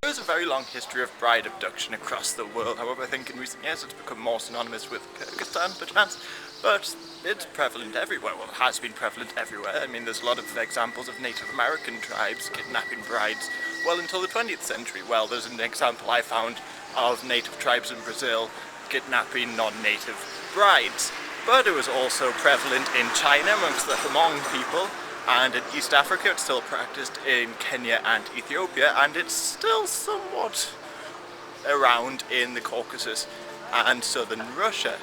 There is a very long history of bride abduction across the world. However, I think in recent years it's become more synonymous with Kyrgyzstan, perchance. But it's prevalent everywhere. Well, it has been prevalent everywhere. I mean, there's a lot of examples of Native American tribes kidnapping brides well until the 20th century. Well, there's an example I found of native tribes in Brazil kidnapping non-native brides. But it was also prevalent in China amongst the Hmong people, and in East Africa it's still practiced in Kenya and Ethiopia, and it's still somewhat around in the Caucasus and southern Russia.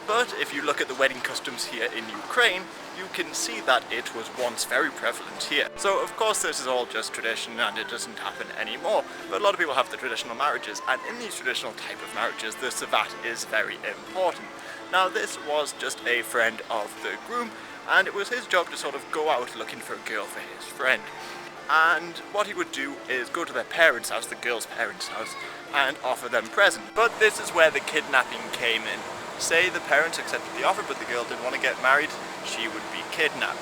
But if you look at the wedding customs here in Ukraine, you can see that it was once very prevalent here. So of course this is all just tradition and it doesn't happen anymore, but a lot of people have the traditional marriages, and in these traditional type of marriages the savat is very important. Now this was just a friend of the groom, and it was his job to sort of go out looking for a girl for his friend. And what he would do is go to their parents' house, the girl's parents' house, and offer them presents. But this is where the kidnapping came in. Say the parents accepted the offer but the girl didn't want to get married, she would be kidnapped.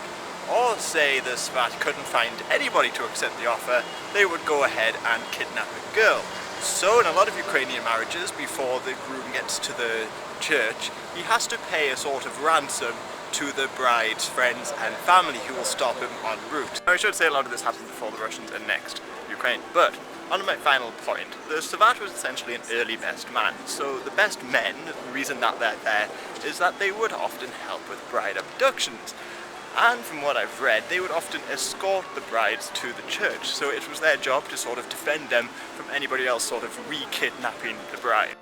Or say the svat couldn't find anybody to accept the offer, they would go ahead and kidnap a girl. So in a lot of Ukrainian marriages, before the groom gets to the church, he has to pay a sort of ransom to the bride's friends and family who will stop him en route. Now I should say a lot of this happened before the Russians annexed Ukraine, but on to my final point, the savat was essentially an early best man. So the best men, the reason that they're there is that they would often help with bride abductions. And from what I've read, they would often escort the brides to the church, so it was their job to sort of defend them from anybody else sort of re-kidnapping the bride.